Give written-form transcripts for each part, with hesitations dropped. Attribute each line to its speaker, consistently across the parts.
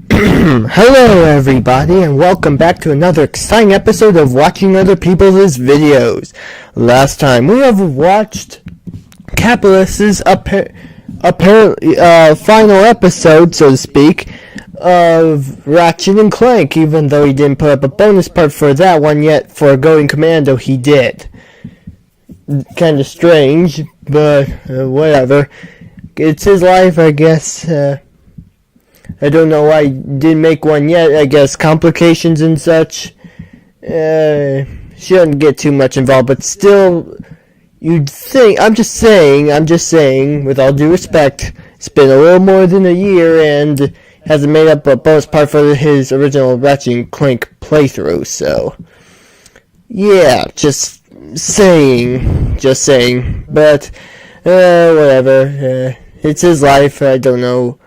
Speaker 1: Hello everybody and welcome back to another exciting episode of watching other people's videos. Last time we have watched Capitalist's final episode, so to speak, of Ratchet and Clank, even though he didn't put up a bonus part for that one yet. For Going Commando he did. Kinda strange, but whatever. It's his life, I guess. I don't know why I didn't make one yet. I guess complications and such. Shouldn't get too much involved, but still, you'd think. I'm just saying, with all due respect, it's been a little more than a year and hasn't made up a bonus part for his original Ratchet and Clank playthrough. So, yeah, just saying. But whatever. It's his life. I don't know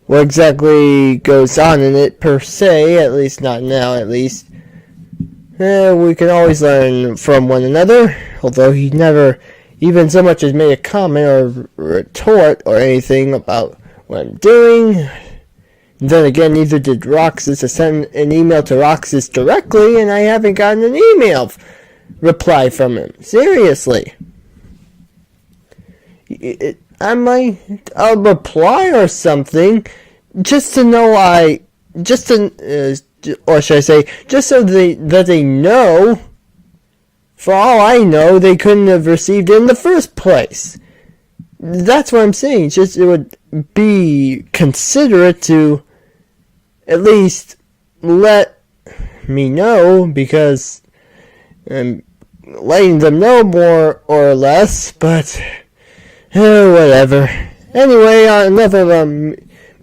Speaker 1: what exactly goes on in it per se, at least not now, at least. We can always learn from one another, although he never even so much as made a comment or retort or anything about what I'm doing. Then again, neither did Roxas. I sent an email to Roxas directly, and I haven't gotten an email reply from him. Seriously. I'll reply or something, just to know just so that they know. For all I know, they couldn't have received it in the first place. That's what I'm saying. Just it would be considerate to at least let me know, because I'm letting them know more or less, but whatever. Anyway, enough of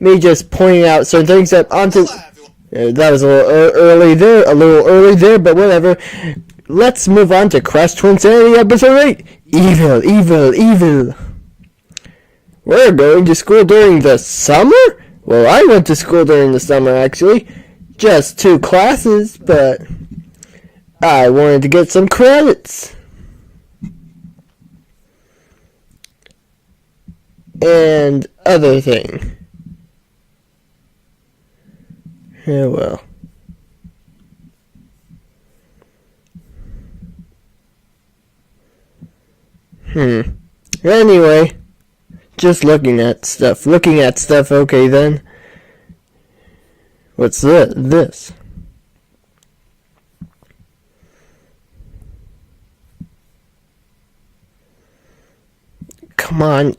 Speaker 1: me just pointing out certain things that onto. That was a little early there, but whatever. Let's move on to Crash Twinsanity episode 8. Evil. We're going to school during the summer? Well, I went to school during the summer, actually. Just 2 classes, but I wanted to get some credits. And other thing. Yeah, well. Anyway, just looking at stuff. Okay, then. What's this? Come on.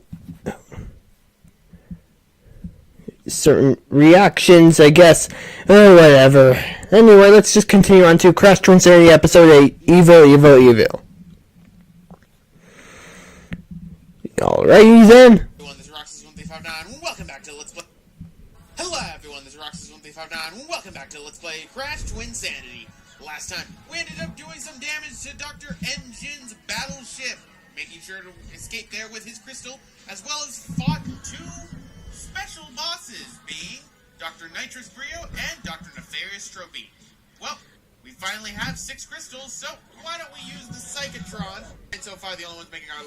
Speaker 1: Certain reactions, I guess. Whatever. Anyway, let's just continue on to Crash Twinsanity episode 8. Evil. Alrighty then.
Speaker 2: Everyone, this is Roxas1359. Welcome back to Let's Play. Hello everyone, this is Roxas1359. Welcome back to Let's Play Crash Twinsanity. Last time, we ended up doing some damage to Dr. Engine's battleship, making sure to escape there with his crystal, as well as fought 2 special bosses, being Dr. Nitrous Brio and Dr. Nefarious Strophe. Well, we finally have 6 crystals, so why don't we use the Psychotron? And so far, the only ones making our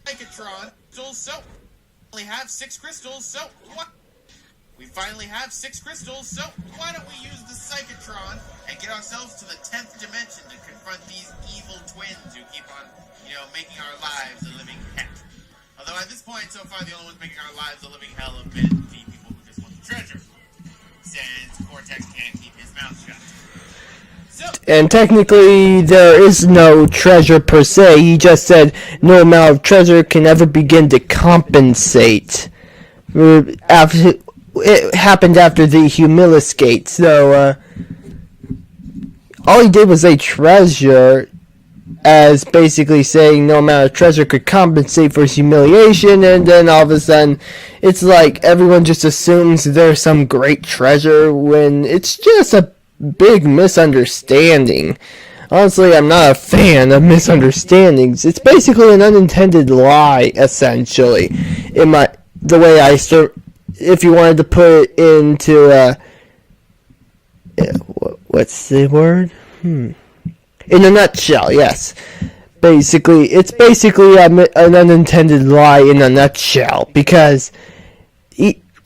Speaker 2: Psychotron. So we only have 6 crystals, so what? We finally have 6 crystals, so why don't we use the Psychotron and get ourselves to the 10th dimension to confront these evil twins who keep on, making our lives a living heck. Although at this point, so far, the only ones making our lives a living hell have been the people who just want the treasure, since Cortex can't keep his mouth shut.
Speaker 1: And technically, there is no treasure per se. He just said no amount of treasure can ever begin to compensate. It happened after the Humilis Gate, so all he did was say treasure, as basically saying no amount of treasure could compensate for his humiliation, and then all of a sudden, it's like everyone just assumes there's some great treasure when it's just a big misunderstanding. Honestly, I'm not a fan of misunderstandings. It's basically an unintended lie, essentially. If you wanted to put it into, what's the word? In a nutshell, yes. It's basically an unintended lie in a nutshell, because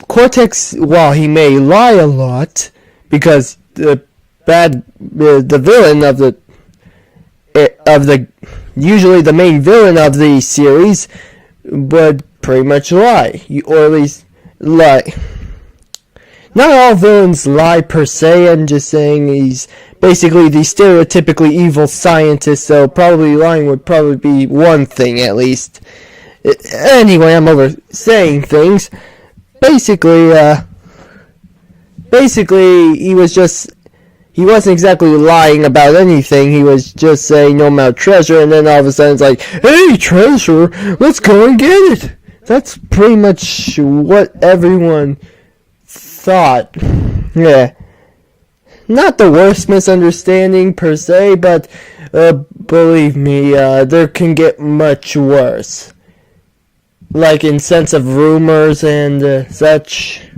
Speaker 1: Cortex, while he may lie a lot, because the villain of the usually the main villain of the series would pretty much lie, or at least lie. Not all villains lie per se. I'm just saying he's basically the stereotypically evil scientist, so probably lying would probably be one thing at least. Anyway, I'm over saying things. Basically, he wasn't exactly lying about anything. He was just saying no amount of treasure, and then all of a sudden it's like, hey, treasure, let's go and get it. That's pretty much what everyone thought. Yeah. Not the worst misunderstanding per se, but believe me, there can get much worse. Like in sense of rumors and such.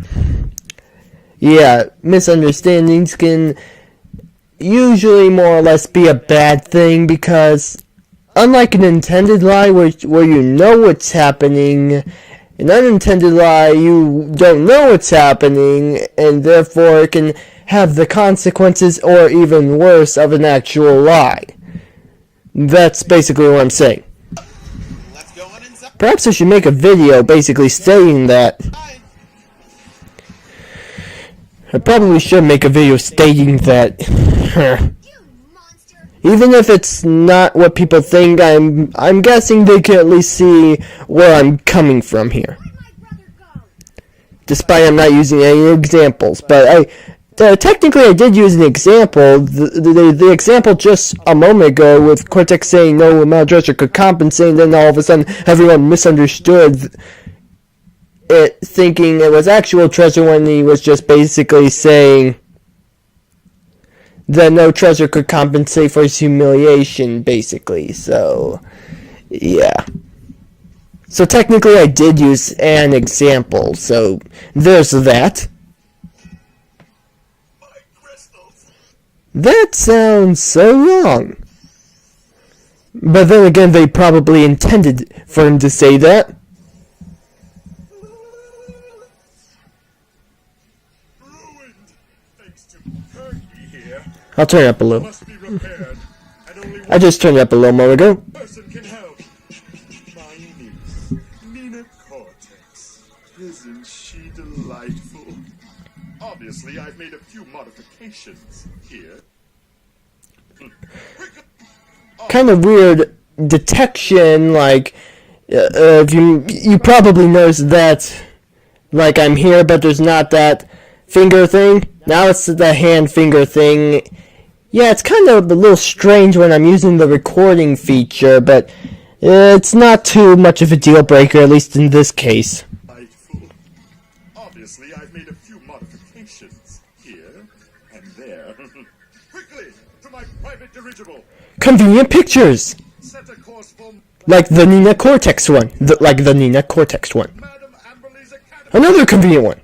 Speaker 1: Yeah, misunderstandings can usually more or less be a bad thing, because unlike an intended lie where you know what's happening, an unintended lie you don't know what's happening, and therefore it can have the consequences or even worse of an actual lie. That's basically what I'm saying. Perhaps I should make a video basically stating that. I probably should make a video stating that. Even if it's not what people think, I'm guessing they can at least see where I'm coming from here. Despite I'm not using any examples, but technically I did use an example. The example just a moment ago with Cortex saying no amount of treasure could compensate, and then all of a sudden everyone misunderstood it, thinking it was actual treasure when he was just basically saying that no treasure could compensate for his humiliation, basically. So, yeah. So technically I did use an example, so there's that. That sounds so wrong. But then again, they probably intended for him to say that. I'll turn it up a little. I just turned it up a little moment ago.
Speaker 3: Isn't she delightful? Obviously, I've made a few modifications here.
Speaker 1: Kind of weird detection, like, if you probably noticed that, like, I'm here, but there's not that finger thing. Now it's the hand finger thing. Yeah, it's kind of a little strange when I'm using the recording feature, but it's not too much of a deal breaker, at least in this case.
Speaker 3: Obviously, I've made a few modifications here and there. Quickly, to my private dirigible.
Speaker 1: Convenient pictures!
Speaker 3: Set a course for
Speaker 1: Like the Nina Cortex one. Another convenient one.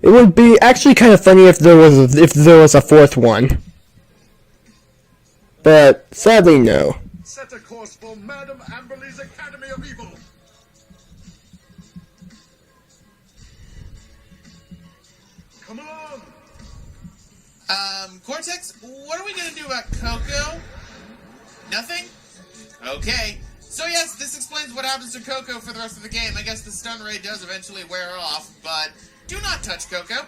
Speaker 1: It would be actually kind of funny if there was a fourth one. But sadly, no.
Speaker 3: Set a course for Madame Amberley's Academy of Evil. Come along.
Speaker 2: Cortex, what are we gonna do about Coco? Nothing? Okay. So yes, this explains what happens to Coco for the rest of the game. I guess the stun ray does eventually wear off, but do not touch Coco.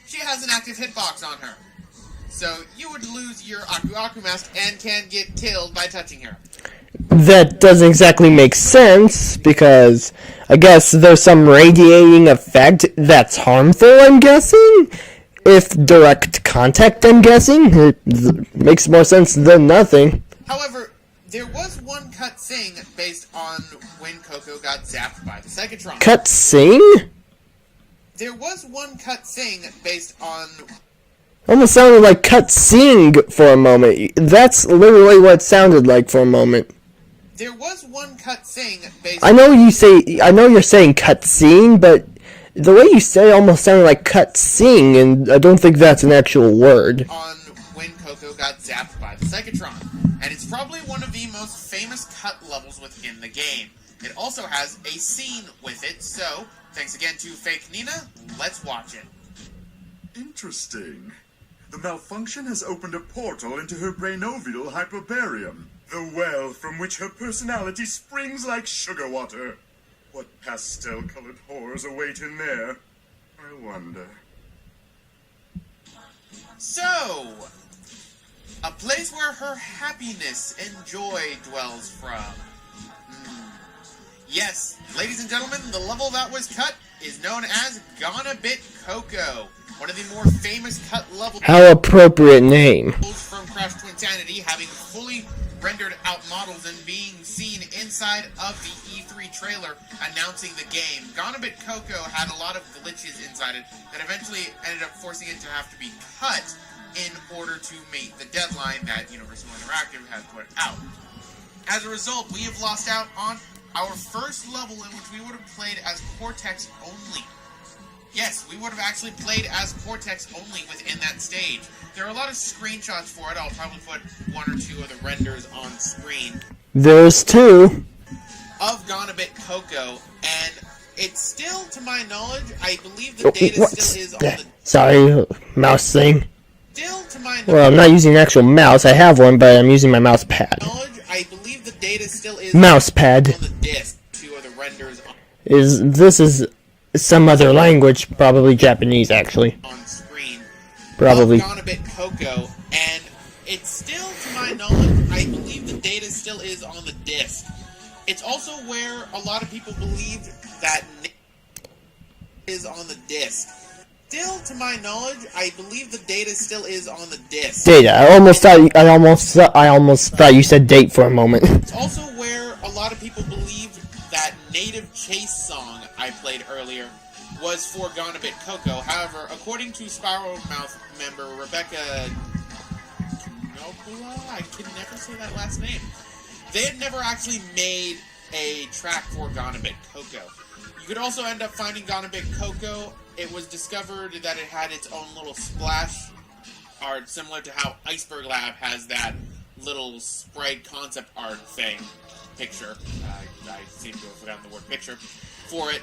Speaker 2: She has an active hitbox on her. So you would lose your Aku mask and can get killed by touching her.
Speaker 1: That doesn't exactly make sense, because I guess there's some radiating effect that's harmful, I'm guessing? If direct contact, I'm guessing? It makes more sense than nothing.
Speaker 2: However, there was one cutscene based on when Coco got zapped by the Psychotron.
Speaker 1: Cutscene?
Speaker 2: There was one cutscene based on...
Speaker 1: Almost sounded like cutscene for a moment. That's literally what it sounded like for a moment.
Speaker 2: There was one cutscene based
Speaker 1: I know you're saying cutscene, but the way you say it almost sounded like cutscene, and I don't think that's an actual word.
Speaker 2: On when Coco got zapped by the Psychotron. And it's probably one of the most famous cut levels within the game. It also has a scene with it, so Thanks again to Fake Nina. Let's watch it.
Speaker 3: Interesting. The malfunction has opened a portal into her brainovial hyperbarium, the well from which her personality springs like sugar water. What pastel-colored horrors await in there? I wonder.
Speaker 2: So, a place where her happiness and joy dwells from. Yes, ladies and gentlemen, the level that was cut is known as Gonna Bit Coco, one of the more famous cut levels.
Speaker 1: How appropriate name.
Speaker 2: From Crash Twinsanity, having fully rendered out models and being seen inside of the E3 trailer announcing the game. Gonna Bit Coco had a lot of glitches inside it that eventually ended up forcing it to have to be cut in order to meet the deadline that Universal Interactive had put out. As a result, we have lost out on our first level in which we would have played as Cortex only. Yes, we would have actually played as Cortex only within that stage. There are a lot of screenshots for it. I'll probably put one or two of the renders on screen.
Speaker 1: There's two.
Speaker 2: Of Gonna Bit Coco, and it's still, to my knowledge, I believe the data still is on the...
Speaker 1: Sorry, mouse thing.
Speaker 2: Still, to my knowledge...
Speaker 1: Well, I'm not using an actual mouse. I have one, but I'm using my mouse pad.
Speaker 2: I believe the data still is
Speaker 1: mouse pad.
Speaker 2: On the disc. Two of the renders on...
Speaker 1: This is some other language, probably Japanese, actually.
Speaker 2: On screen.
Speaker 1: Probably.
Speaker 2: Gonna Bit Coco, and it's still, to my knowledge, I believe the data still is on the disc. It's also where a lot of people believe that is on the disc. Still, to my knowledge, I believe the data still is on the disc.
Speaker 1: Data. I almost thought you said date for a moment.
Speaker 2: It's also where a lot of people believed that Native Chase song I played earlier was for Gonna Bit Coco. However, according to Spiral Mouth member Rebecca Nobula, I can never say that last name. They had never actually made a track for Gonna Bit Coco. You could also end up finding Gonna Bit Coco. It was discovered that it had its own little splash art, similar to how Iceberg Lab has that little sprite concept art picture. I seem to have forgotten the word picture for it,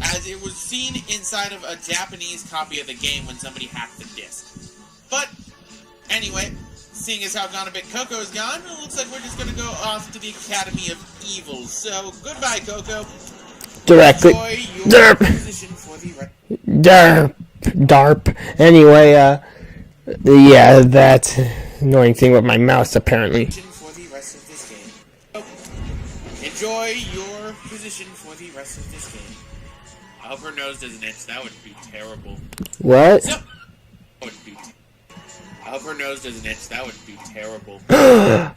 Speaker 2: as it was seen inside of a Japanese copy of the game when somebody hacked the disc. But, anyway, seeing as how Gonna Bit Coco is gone, it looks like we're just going to go off to the Academy of Evil. So, goodbye, Coco.
Speaker 1: Directly. Derp. Derp. Darp. Anyway, yeah, that annoying thing with my mouse, apparently.
Speaker 2: For the rest of this game. Enjoy your position for the rest of this game. I hope her nose doesn't itch. That would be terrible.
Speaker 1: What?
Speaker 2: So, I hope her nose doesn't itch. That would be terrible.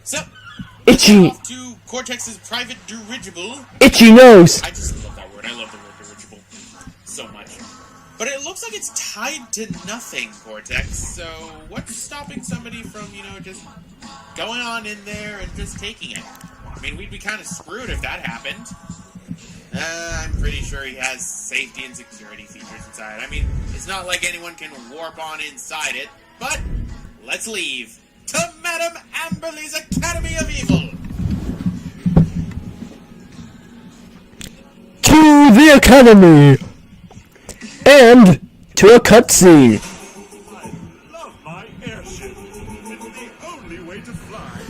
Speaker 2: So,
Speaker 1: itchy.
Speaker 2: Off to Cortex's private dirigible.
Speaker 1: Itchy nose.
Speaker 2: I just love that word. I love the word dirigible so much. But it looks like it's tied to nothing, Cortex. So what's stopping somebody from, just going on in there and just taking it? I mean, we'd be kind of screwed if that happened. I'm pretty sure he has safety and security features inside. I mean, it's not like anyone can warp on inside it. But let's leave to Madame Amberley's Academy of Evil.
Speaker 1: To the Academy! And to a cutscene.
Speaker 3: I love my airship. It's the only way to fly.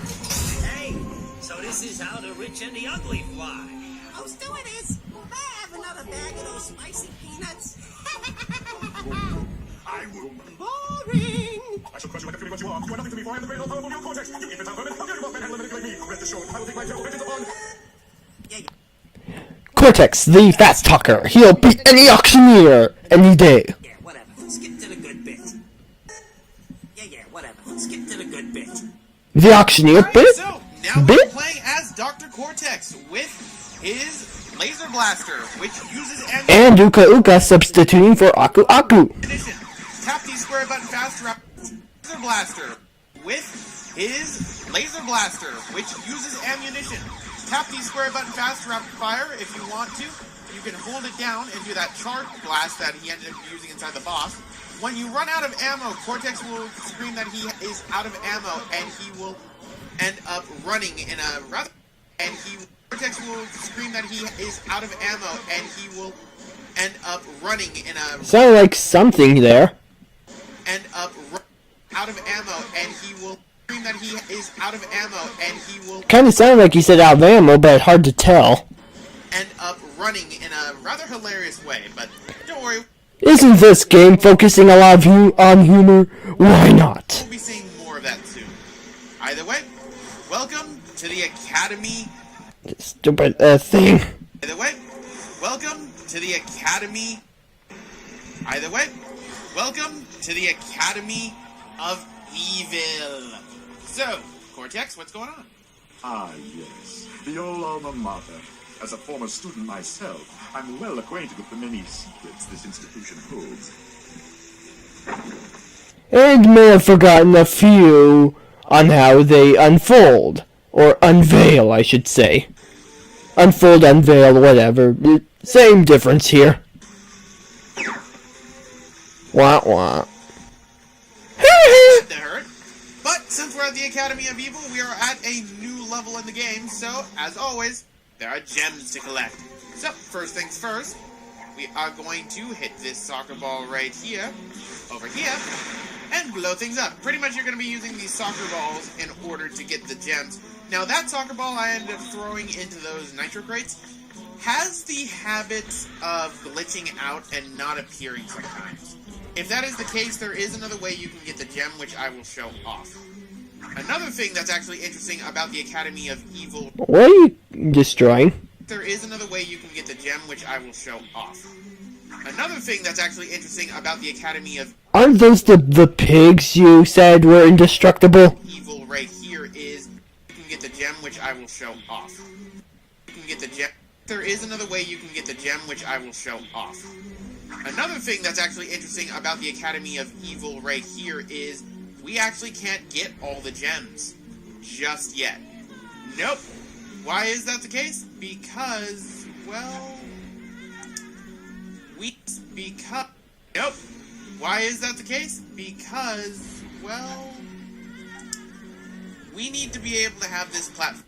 Speaker 4: Hey, so this is how the rich and the ugly fly.
Speaker 5: Oh, stewardess, may I have another bag of those spicy peanuts?
Speaker 3: I will.
Speaker 5: Boring.
Speaker 3: I shall crush you like a fury what you are. You are nothing to me, for I am the great all-powerful Neo Cortex. You infantile vermin, how dare you mock manhandle and manipulate me? Rest assured, I will take my terrible vengeance upon...
Speaker 1: Cortex, the fast talker. He'll beat any auctioneer any day.
Speaker 4: Yeah, whatever. Skip to the good bit. Yeah, whatever. Skip to the good bit.
Speaker 1: The auctioneer bit?
Speaker 2: So, now we're playing as Dr. Cortex with his laser blaster, which uses
Speaker 1: and Uka Uka substituting for Aku Aku.
Speaker 2: ammunition. Tap the square button faster up. Laser blaster with his laser blaster, which uses ammunition. Tap the square button fast to rapid fire if you want to. You can hold it down and do that charge blast that he ended up using inside the boss. When you run out of ammo, Cortex will scream that he is out of ammo, and he will end up running in a rather... Cortex will scream that he is out of ammo, and he will end up running in a
Speaker 1: Sounded like something there.
Speaker 2: end up out of ammo, and he will scream that he is out of ammo, and he will
Speaker 1: Kind of sounded like he said out of ammo, but hard to tell.
Speaker 2: end up running in a rather hilarious way. But don't worry,
Speaker 1: Isn't this game focusing a lot of on humor? Why not?
Speaker 2: we'll be seeing more of that soon. Either way, welcome to the Academy.
Speaker 1: Stupid thing.
Speaker 2: Either way, welcome to the Academy. Either way, welcome to the Academy of Evil. So, Cortex, what's going on?
Speaker 3: Ah, yes. The old alma mater. As a former student myself, I'm well acquainted with the many secrets this institution holds.
Speaker 1: And may have forgotten a few on how they unfold. Or unveil, I should say. Unfold, unveil, whatever. Same difference here. Wah wah.
Speaker 2: That hurt. But since we're at the Academy of Evil, we are at a new level in the game, so, as always, there are gems to collect. So, first things first, we are going to hit this soccer ball right here, over here, and blow things up. Pretty much you're going to be using these soccer balls in order to get the gems. Now, that soccer ball I ended up throwing into those nitro crates has the habit of glitching out and not appearing sometimes. If that is the case, there is another way you can get the gem, which I will show off. Another thing that's actually interesting about the Academy of Evil...
Speaker 1: What are you destroying?
Speaker 2: There is another way you can get the gem, which I will show off. Another thing that's actually interesting about the Academy of
Speaker 1: Aren't those the pigs you said were indestructible?
Speaker 2: Evil right here is you can get the gem, which I will show off. You can get the gem. There is another way you can get the gem, which I will show off. Another thing that's actually interesting about the Academy of Evil right here is we actually can't get all the gems just yet. Nope. Why is that the case? Because, well, nope. Why is that the case? Because, well, we need to be able to have this platform.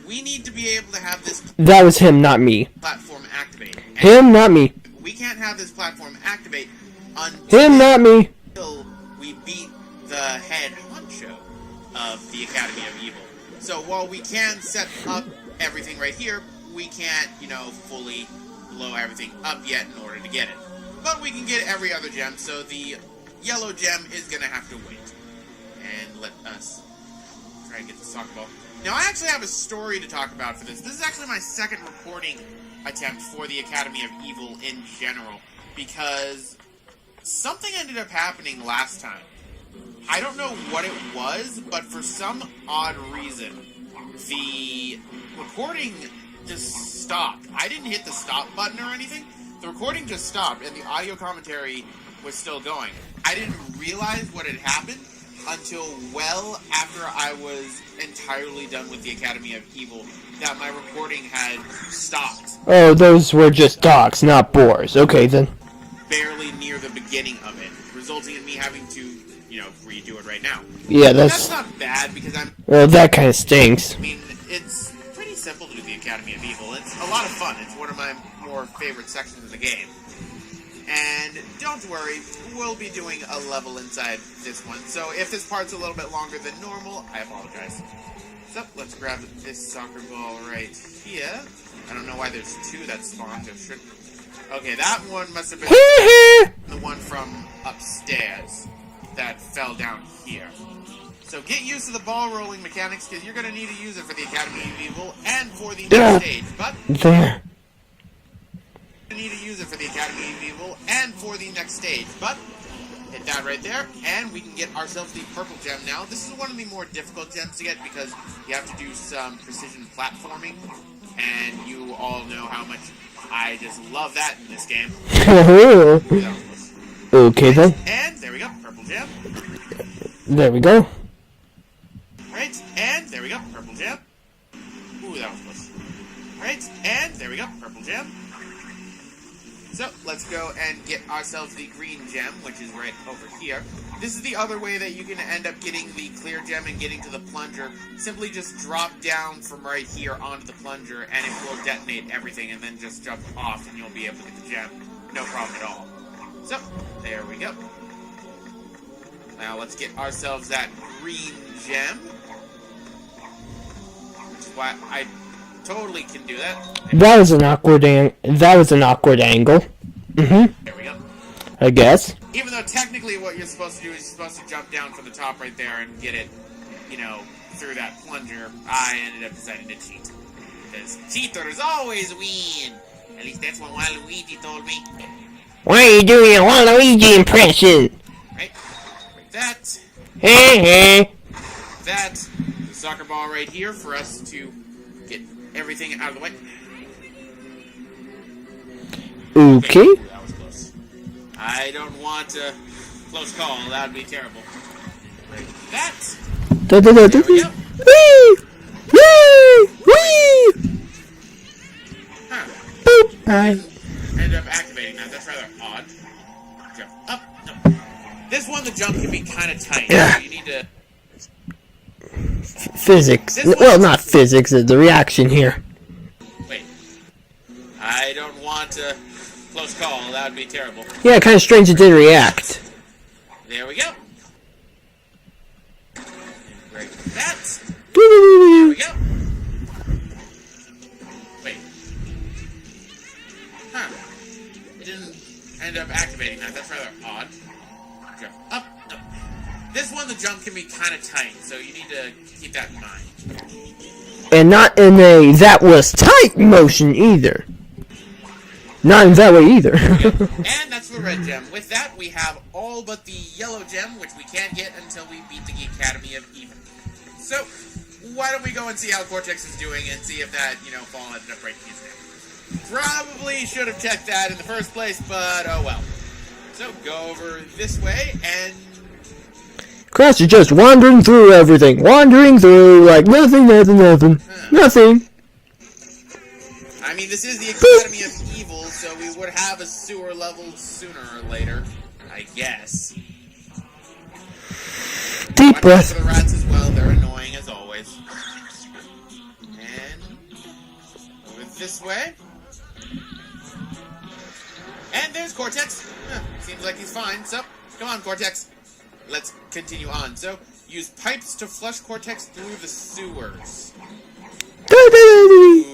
Speaker 2: We need to be able to have this
Speaker 1: That was him, not me.
Speaker 2: platform activate. And
Speaker 1: Him, not me.
Speaker 2: we can't have this platform activate
Speaker 1: Him, not me.
Speaker 2: until we beat the head honcho of the Academy of Evil. So while we can set up everything right here, we can't, fully blow everything up yet in order to get it. But we can get every other gem, so the yellow gem is going to have to wait. And let us try and get the soccer ball. Now, I actually have a story to talk about for this. This is actually my second recording attempt for the Academy of Evil in general, because something ended up happening last time. I don't know what it was, but for some odd reason, the recording just stopped. I didn't hit the stop button or anything. The recording just stopped, and the audio commentary was still going. I didn't realize what had happened until well after I was entirely done with the Academy of Evil, that my recording had stopped.
Speaker 1: Oh, those were just dogs, not boars. Okay, then.
Speaker 2: Barely near the beginning of it, resulting in me having to, redo it right now.
Speaker 1: Yeah,
Speaker 2: That's not bad, because
Speaker 1: Well, that kind of stinks.
Speaker 2: I mean, it's pretty simple to do the Academy of Evil. It's a lot of fun. It's one of my more favorite sections of the game. And don't worry, we'll be doing a level inside this one. So if this part's a little bit longer than normal, I apologize. So let's grab this soccer ball right here. I don't know why there's two that spawned. There should. Okay, that one must have been the one from upstairs that fell down here. So get used to the ball rolling mechanics, because you're going to need to use it for the Academy of Evil and for the next stage. But
Speaker 1: There.
Speaker 2: need to use it for the Academy of Evil and for the next stage, but hit that right there, and we can get ourselves the purple gem now. This is one of the more difficult gems to get because you have to do some precision platforming, and you all know how much I just love that in this game.
Speaker 1: Okay, then.
Speaker 2: And there we go, purple gem.
Speaker 1: There we go.
Speaker 2: Right, and there we go, purple gem. Ooh, that was close. Right, and there we go, purple gem. So, let's go and get ourselves the green gem, which is right over here. This is the other way that you can end up getting the clear gem and getting to the plunger. Simply just drop down from right here onto the plunger, and it will detonate everything, and then just jump off, and you'll be able to get the gem. No problem at all. So, there we go. Now, let's get ourselves that green gem. Which is why I totally can do that.
Speaker 1: That was an awkward angle.
Speaker 2: There we go.
Speaker 1: I guess.
Speaker 2: Even though technically what you're supposed to do is you're supposed to jump down from the top right there and get it, you know, through that plunger, I ended up deciding to cheat. Because cheaters always win. At least that's what Waluigi told me.
Speaker 1: Why are you doing a Waluigi impression?
Speaker 2: Right? Like that. That. The soccer ball right here for us to get everything out of the way.
Speaker 1: Okay.
Speaker 2: That was close. I don't want a close call. That would be terrible. Like that.
Speaker 1: There we go. Whee! Whee! Whee!
Speaker 2: Huh.
Speaker 1: Boop! Hi.
Speaker 2: End up activating that. That's rather odd. Jump up. No. This one, the jump can be kind of tight. So you need to...
Speaker 1: Physics. Well, not physics. The reaction here.
Speaker 2: Wait. I don't want a close call. That would be terrible.
Speaker 1: Yeah, kind of strange it didn't react.
Speaker 2: There we go. Break that. There we go. Wait. Huh. It didn't end up activating that. That's rather odd. Jump up. No. This one, the jump can be kind of tight, so you need to keep that in mind.
Speaker 1: And not in a that was tight motion either. Not in that way either.
Speaker 2: And that's the red gem. With that, we have all but the yellow gem, which we can't get until we beat the Academy of Even. So, why don't we go and see how Cortex is doing and see if that, fall ended up breaking his neck. Probably should have checked that in the first place, but oh well. So, go over this way, and...
Speaker 1: Crash is just wandering through everything. Wandering through like nothing. Nothing.
Speaker 2: I mean, this is the Academy of Evil, so we would have a sewer level sooner or later, I guess.
Speaker 1: Deep
Speaker 2: Watch out
Speaker 1: breath.
Speaker 2: for the rats as well, they're annoying as always. And over this way. And there's Cortex. Seems like he's fine, so come on, Cortex. Let's continue on. So, use pipes to flush Cortex through the sewers. Ooh.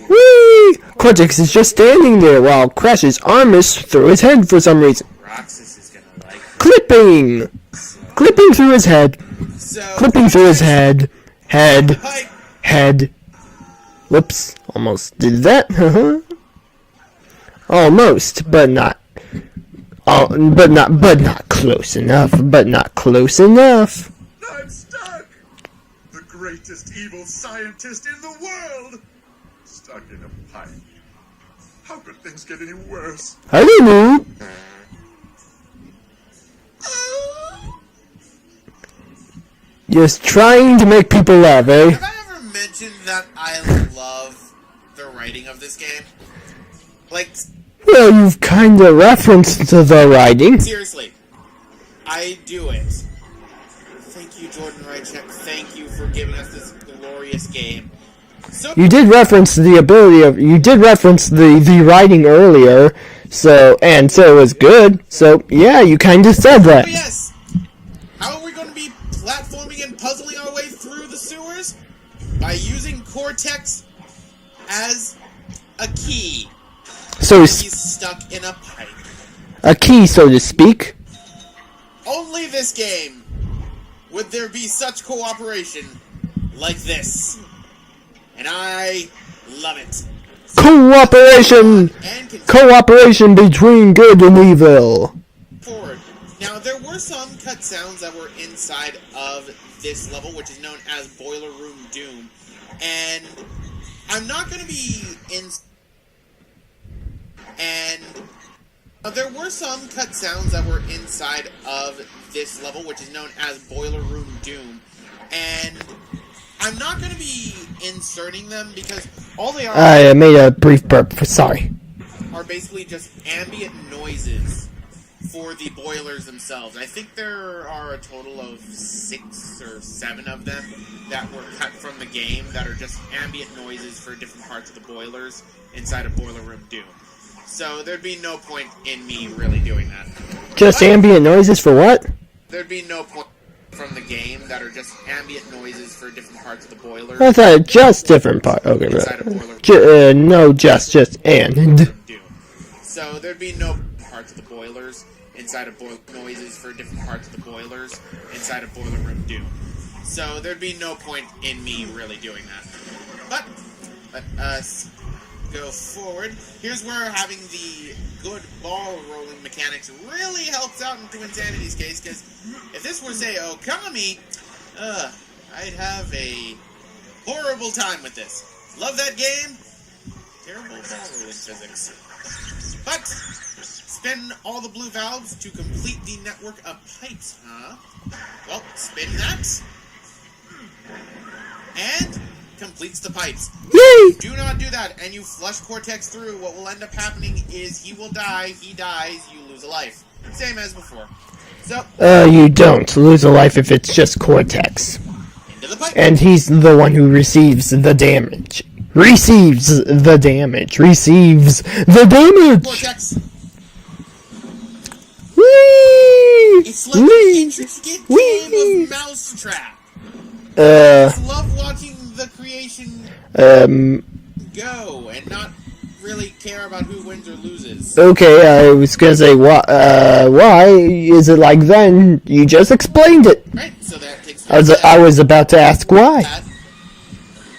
Speaker 1: Whee! Cortex is just standing there while Crash's arm is through his head for some reason.
Speaker 2: Roxas is gonna like
Speaker 1: Clipping! Clipping through his head.
Speaker 2: So,
Speaker 1: Clipping through his head. Head.
Speaker 2: pipe.
Speaker 1: Head. Whoops. Almost did that. Almost, but not. Oh, but not close enough. But not close enough.
Speaker 3: I'm stuck! The greatest evil scientist in the world! Stuck in a pipe. How could things get any worse?
Speaker 1: I don't know. Just trying to make people laugh, eh?
Speaker 2: Have I ever mentioned that I love the writing of this game? Like,
Speaker 1: Well, you've kinda referenced to the writing.
Speaker 2: seriously, I do it. Thank you, Jordan Rychek. Thank you for giving us this glorious game. So,
Speaker 1: You did reference the writing earlier, so it was good. So yeah, you kinda said
Speaker 2: oh
Speaker 1: that.
Speaker 2: yes! How are we going to be platforming and puzzling our way through the sewers? By using Cortex as a key.
Speaker 1: So
Speaker 2: He's stuck in a pipe.
Speaker 1: a key, so to speak.
Speaker 2: Only this game would there be such cooperation like this. And I love it.
Speaker 1: Cooperation!
Speaker 2: And continue
Speaker 1: Cooperation between good and evil.
Speaker 2: forward. Now, there were some cut sounds that were inside of this level, which is known as Boiler Room Doom. And I'm not going to be in... And there were some cut sounds that were inside of this level, which is known as Boiler Room Doom. And I'm not going to be inserting them because all they are...
Speaker 1: I made a brief burp. Sorry.
Speaker 2: are basically just ambient noises for the boilers themselves. I think there are a total of 6 or 7 of them that were cut from the game that are just ambient noises for different parts of the boilers inside of Boiler Room Doom. So there'd be no point in me really doing that.
Speaker 1: Just ambient noises for what?
Speaker 2: There'd be no point from the game that are just ambient noises for different parts of the boilers.
Speaker 1: I thought just different part. Okay,
Speaker 2: inside of Boiler
Speaker 1: no, just and.
Speaker 2: Doom. So there'd be no parts of the boilers inside of noises for different parts of the boilers inside of Boiler Room Doom. So there'd be no point in me really doing that. But let us go forward. Here's where having the good ball rolling mechanics really helps out in Twinsanity's case, because if this were, say, Okami, I'd have a horrible time with this. Love that game. Terrible ball rolling physics. But spin all the blue valves to complete the network of pipes, huh? Well, spin that. And completes the pipes.
Speaker 1: Yay!
Speaker 2: Do not do that, and you flush Cortex through. What will end up happening is he will die, he dies, you lose a life. Same as before. So,
Speaker 1: You don't lose a life if it's just Cortex.
Speaker 2: into the pipe.
Speaker 1: And he's the one who receives the damage. Receives the damage. Receives the damage!
Speaker 2: Cortex.
Speaker 1: Whee!
Speaker 2: It's like an intricate game of Mousetrap. I just love watching the creation go and not really care about who wins or loses.
Speaker 1: Okay, I was gonna say, why is it like then? You just explained it.
Speaker 2: Right, so that takes
Speaker 1: I was about to ask why.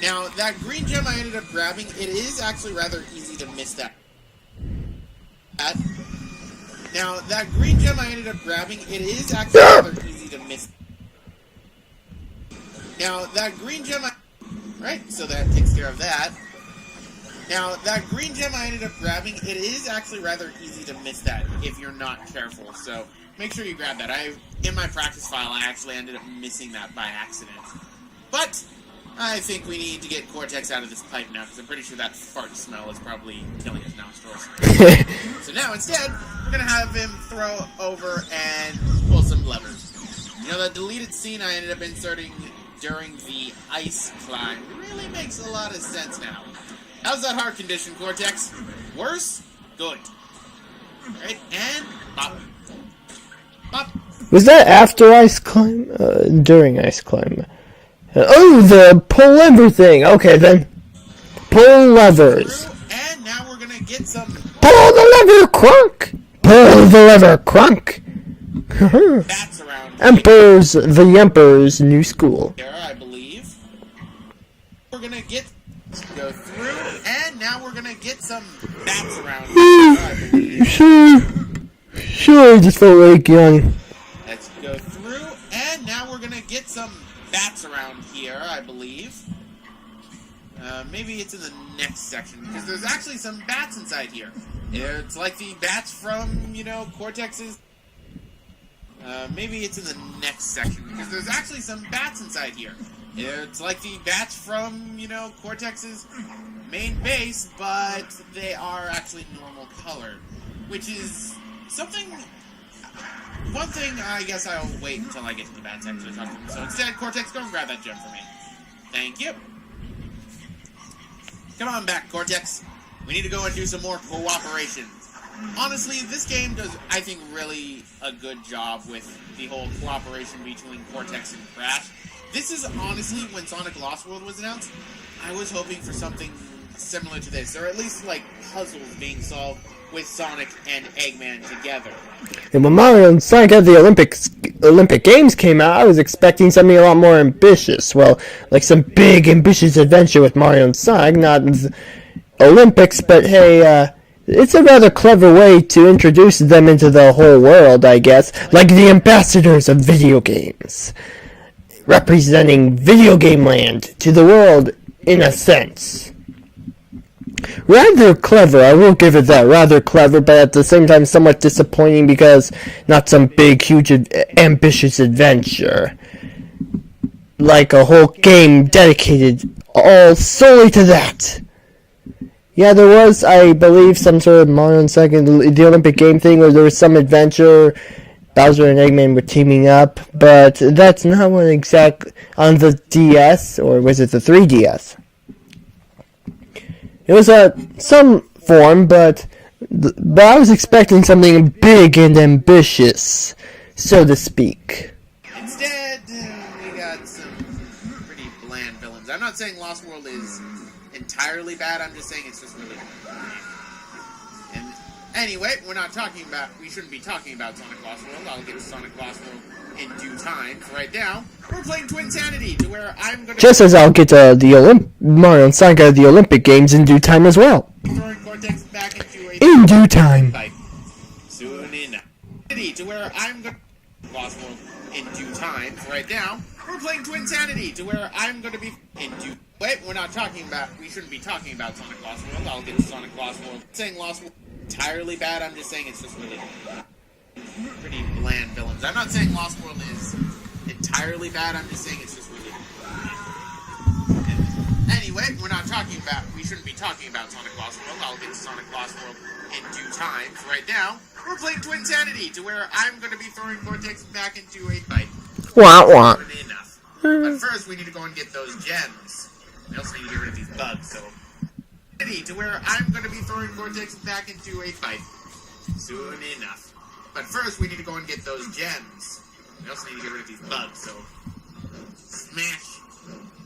Speaker 2: Now, that green gem I ended up grabbing, it is actually rather easy to miss that. Now, that green gem I ended up grabbing, it is actually rather easy to miss. Now, that green gem right, so that takes care of that. Now, that green gem I ended up grabbing, it is actually rather easy to miss that if you're not careful, so make sure you grab that. In my practice file, I actually ended up missing that by accident. But I think we need to get Cortex out of this pipe now, because I'm pretty sure that fart smell is probably killing his nostrils. So now, instead, we're going to have him throw over and pull some levers. You know, the deleted scene I ended up inserting during the ice climb really makes a lot of sense now. How's that heart condition, Cortex? Worse? Good. Alright, and pop. Pop.
Speaker 1: Was that after ice climb? During ice climb. The pull lever thing. Okay, then. Pull levers.
Speaker 2: And now we're gonna get some...
Speaker 1: Pull the lever, crunk! Pull the lever, crunk!
Speaker 2: bats around
Speaker 1: the Emperor's new school.
Speaker 2: here, I believe. We're gonna go through, and now we're gonna get some bats around here, I believe.
Speaker 1: Sure, I just felt like yawning.
Speaker 2: Let's go through, and now we're gonna get some bats around here, I believe. Maybe it's in the next section, because there's actually some bats inside here. It's like the bats from, Cortex's... maybe it's in the next section, because there's actually some bats inside here. It's like the bats from, Cortex's main base, but they are actually normal colored, which is something... One thing, I guess I'll wait until I get to the bats actually talk to them. So instead, Cortex, go and grab that gem for me. Thank you. Come on back, Cortex. We need to go and do some more cooperation. Honestly, this game does, I think, really a good job with the whole cooperation between Cortex and Crash. This is honestly, when Sonic Lost World was announced, I was hoping for something similar to this, or at least like puzzles being solved with Sonic and Eggman together.
Speaker 1: And when Mario and Sonic at the Olympic Games came out, I was expecting something a lot more ambitious. Well, like some big ambitious adventure with Mario and Sonic, not Olympics, but hey, it's a rather clever way to introduce them into the whole world, I guess, like the ambassadors of video games, representing video game land to the world in a sense. Rather clever, I will give it that, rather clever, but at the same time somewhat disappointing because not some big, huge, ambitious adventure. Like a whole game dedicated all solely to that. Yeah, there was, I believe, some sort of Mario second the Olympic game thing where there was some adventure. Bowser and Eggman were teaming up, but that's not one exact on the DS, or was it the 3DS? It was some form, but I was expecting something big and ambitious, so to speak.
Speaker 2: Instead, we got some pretty bland villains. I'm not saying Lost World is entirely bad, I'm just saying it's just really bland. And anyway, we shouldn't be talking about Sonic Lost World. I'll get to Sonic Lost World in due time. For right now, we're playing Twinsanity, to where I'm going to...
Speaker 1: Just as I'll get to the Mario and Sonic at the Olympic Games in due time as well.
Speaker 2: Throwing Cortex back into a...
Speaker 1: In due time.
Speaker 2: Fight. Soon enough. To where I'm going to... Lost World in due time. For right now, we're playing Twinsanity, to where I'm going to be... In due... Wait, we shouldn't be talking about Sonic Lost World. I'll get to Sonic Lost World. Saying Lost World entirely bad, I'm just saying it's just really pretty bland villains. I'm not saying Lost World is entirely bad, I'm just saying it's just really anyway, we shouldn't be talking about Sonic Lost World. I'll get to Sonic Lost World in due time. For right now, we're playing Twinsanity, to where I'm going to be throwing Cortex back into a fight.
Speaker 1: Wah wah.
Speaker 2: Enough. But first, we need to go and get those gems. We also need to get rid of these bugs, so... To where I'm going to be throwing Cortex back into a fight. Soon enough. But first, we need to go and get those gems. We also need to get rid of these bugs, so... Smash.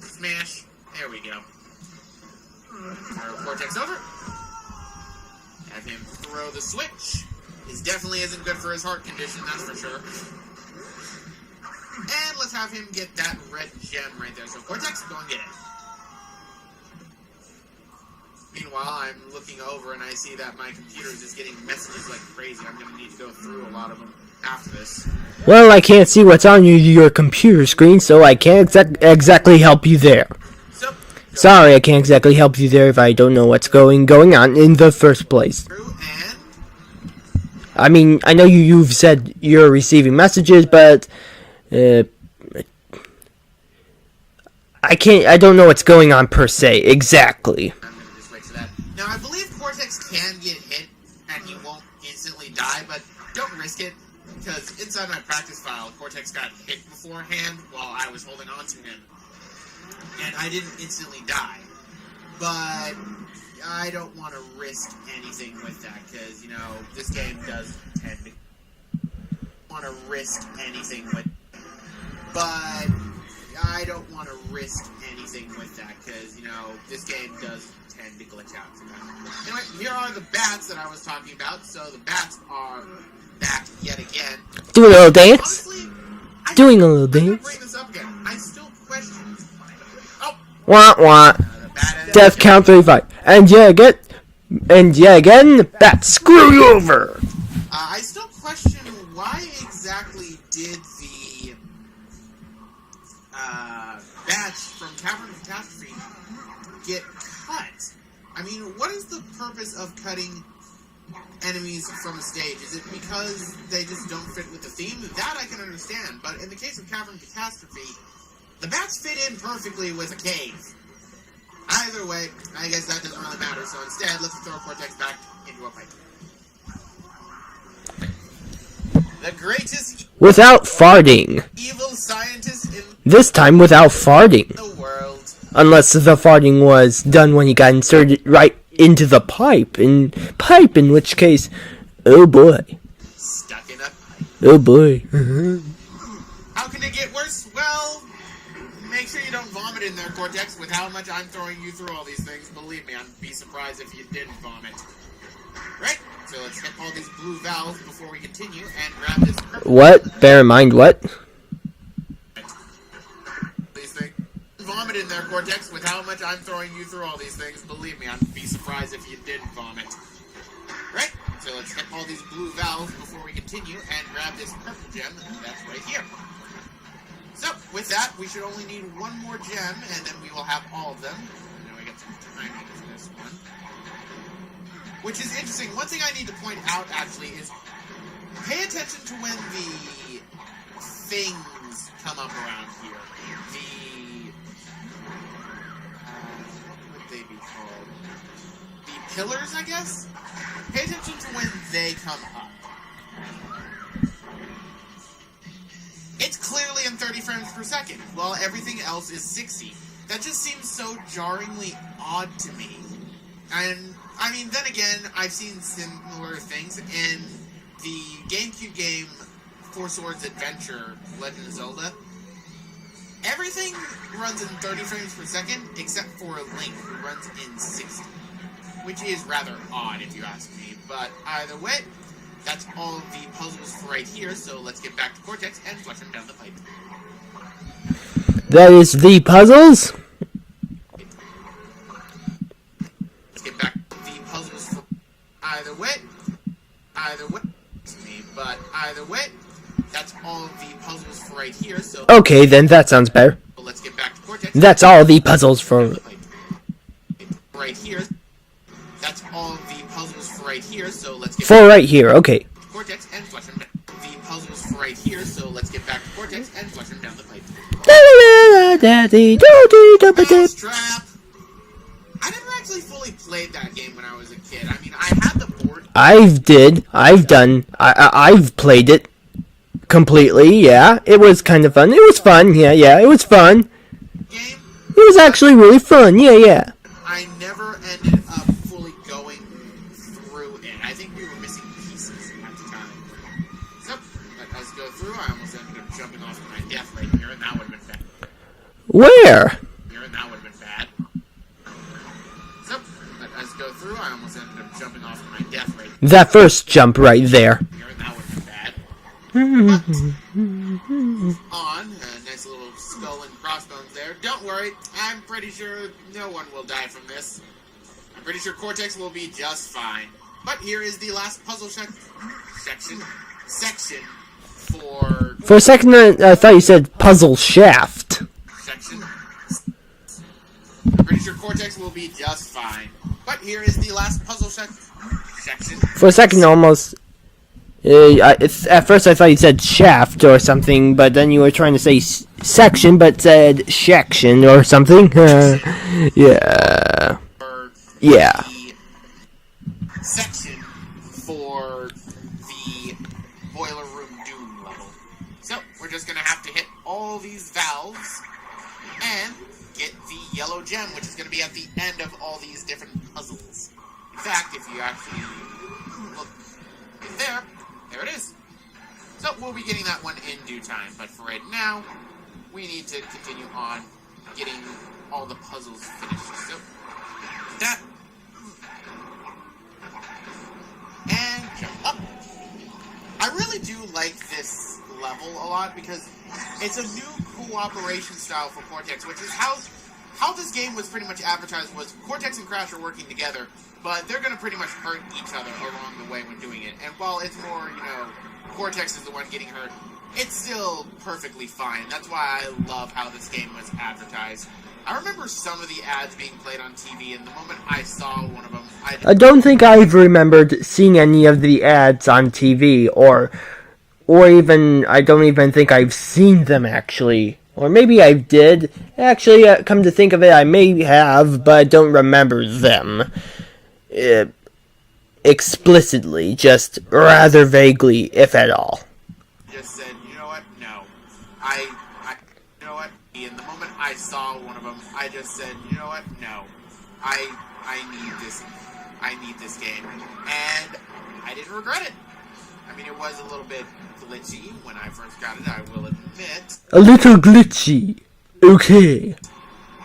Speaker 2: Smash. There we go. Throw Cortex over. Have him throw the switch. This definitely isn't good for his heart condition, that's for sure. And let's have him get that red gem right there. So Cortex, go and get it. Meanwhile, I'm looking over and I see that my computer is just getting messages like crazy. I'm going to need to go through a lot of them after this.
Speaker 1: Well, I can't see what's on your computer screen, so I can't exactly help you there. Sorry, I can't exactly help you there if I don't know what's going on in the first place. I mean, I know you've said you're receiving messages, but I don't know what's going on per se, exactly.
Speaker 2: Now, I believe Cortex can get hit, and he won't instantly die, but don't risk it, because inside my practice file, Cortex got hit beforehand while I was holding on to him, and I didn't instantly die. But I don't want to risk anything with that, because, you know, this game does tend to want to risk anything with... But I don't want to risk anything with that, because, you know, this game does tend to glitch out sometimes. Anyway, here are the bats that I was talking about. So the bats are back yet again.
Speaker 1: Doing a little dance?
Speaker 2: Honestly,
Speaker 1: Doing a little dance?
Speaker 2: Bring this up again. I still question... Oh!
Speaker 1: Wah wah. Death count 35. And yeah again, the bats screw you over!
Speaker 2: I still question why exactly did the bats from Cavern of Catastrophe get cut? I mean, what is the purpose of cutting enemies from a stage? Is it because they just don't fit with the theme? That I can understand, but in the case of Cavern Catastrophe, the bats fit in perfectly with a cave. Either way, I guess that doesn't really matter, so instead, let's throw Cortex back into a pipe. The greatest...
Speaker 1: Without farting.
Speaker 2: Evil scientist in
Speaker 1: This time without farting.
Speaker 2: the world.
Speaker 1: Unless the farting was done when he got inserted right into the pipe, in which case, oh boy.
Speaker 2: Stuck in a pipe.
Speaker 1: Oh boy.
Speaker 2: How can it get worse? Well, make sure you don't vomit in there, Cortex, with how much I'm throwing you through all these things. Believe me, I'd be surprised if you didn't vomit. Right? So let's hit all these blue valves before we continue and grab this purple.
Speaker 1: What? Bear in mind what?
Speaker 2: These things. Vomit in there, Cortex, with how much I'm throwing you through all these things. Believe me, I'd be surprised if you didn't vomit. Right? So let's hit all these blue valves before we continue and grab this purple gem that's right here. So, with that, we should only need one more gem, and then we will have all of them. Now I got some timing for this one. Which is interesting. One thing I need to point out, actually, is pay attention to when the things come up around here. What would they be called? the pillars, I guess? Pay attention to when they come up. It's clearly in 30 frames per second, while everything else is 60. That just seems so jarringly odd to me. And, I mean, then again, I've seen similar things in the GameCube game Four Swords Adventure, Legend of Zelda. Everything runs in 30 frames per second, except for Link, who runs in 60. Which is rather odd, if you ask me. But either way, that's all of the puzzles for right here, so let's get back to Cortex and flush him down the pipe.
Speaker 1: That is the puzzles?
Speaker 2: Let's get back to the puzzles for either way, but either way, that's all of the puzzles for right here, so
Speaker 1: Okay, then that sounds better.
Speaker 2: let's get back to Cortex.
Speaker 1: That's all the puzzles for...
Speaker 2: Right here. That's all of the puzzles for right here, so let's get
Speaker 1: For right here, okay.
Speaker 2: Cortex and flush him down. The puzzles for right here, so let's get back to Cortex and flush him down the pipe. Mousetrap! I never actually fully played that game when I was a kid. I mean, I had the board
Speaker 1: I've played it completely, yeah. It was kind of fun. It was fun, yeah, it was fun.
Speaker 2: game.
Speaker 1: It was actually really fun, yeah.
Speaker 2: I never ended up fully going through it. I think we were missing pieces at the time. So, let us go through. I almost ended up jumping off to my death right here, and that would have been bad.
Speaker 1: Where?
Speaker 2: So, let us go through. I almost ended up jumping off to my death right
Speaker 1: That first jump right there.
Speaker 2: here, and that would have been bad. But, on, a nice little skull and crossbones there. Don't worry, I'm pretty sure no one will die from this. I'm pretty sure Cortex will be just fine. But here is the last puzzle section for...
Speaker 1: For a second, I thought you said puzzle shaft.
Speaker 2: Section. I'm pretty sure Cortex will be just fine. But here is the last puzzle section.
Speaker 1: For a second, almost... at first I thought you said shaft or something, but then you were trying to say section, but said section or something. Yeah. Yeah.
Speaker 2: Section for the Boiler Room Doom level. So, we're just gonna have to hit all these valves and get the yellow gem, which is gonna be at the end of all these different puzzles. In fact, if you actually look there it is. So, we'll be getting that one in due time, but for right now, we need to continue on getting all the puzzles finished. So, that... And jump up. I really do like this level a lot because it's a new cooperation style for Cortex, which is how this game was pretty much advertised was Cortex and Crash are working together, but they're going to pretty much hurt each other along the way when doing it. And while it's more, Cortex is the one getting hurt, it's still perfectly fine. That's why I love how this game was advertised. I remember some of the ads being played on TV, and the moment I saw one of them,
Speaker 1: I don't think I've remembered seeing any of the ads on TV, or even, I don't even think I've seen them, actually. Or maybe I did. Actually, come to think of it, I may have, but I don't remember them. Explicitly, just rather vaguely, if at all.
Speaker 2: Just said, you know what, no. You know what, and the moment I saw one of them, I just said, you know what, no. I need this game. And I didn't regret it. I mean, it was a little bit glitchy when I first got it, I will admit.
Speaker 1: A little glitchy. Okay.